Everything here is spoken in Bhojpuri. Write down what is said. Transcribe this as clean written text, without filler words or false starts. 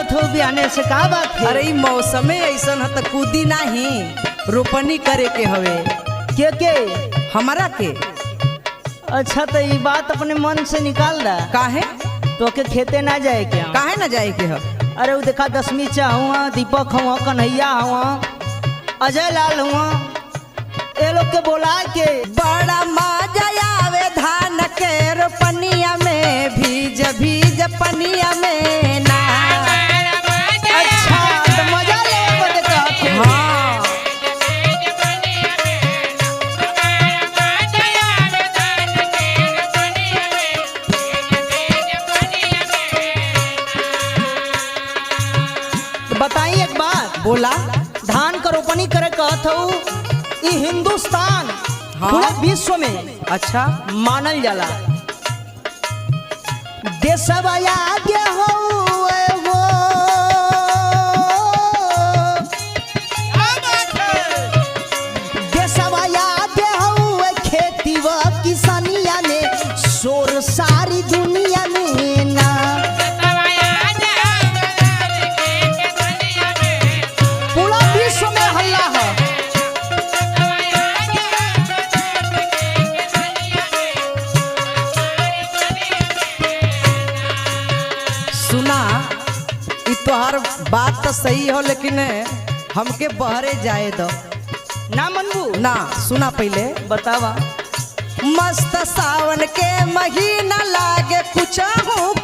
कूदत हो बिहाने से का बात है? अरे मौसमे ऐसा है तो कूदी नहीं, रोपनी करे के हवे के हमारा के। अच्छा तो ये बात अपने मन से निकाल दा। काहे तो के खेते ना जाए क्या? काहे ना जाए के है? अरे वो देखा दसमी चा हुआ, दीपक हुआ, कन्हैया हुआ, अजय लाल हुआ, ये लोग के बोला के बड़ा मजा आवे धान के रोपनिया में, भीज भीज पनिया में ना। अच्छा तो मजा ले बदे कहत हो। हाँ तो बताई एक बात, बोला। धान का रोपनी करे कहत हो, ये हिंदुस्तान हाँ। पूरे विश्व में अच्छा मानल जाला। देशवा आगे हो वो, देशवा आगे हो खेती व किसानिया ने शोर सारी दुनिया में ना। पूरा विश्व में हल्ला है। सुना, ई तोहार बात तो सही हो, लेकिन हमके बहरे जाए दो ना मनबू ना। सुना पहले बतावा। मस्त सावन के महीना लागे कुछ हूँ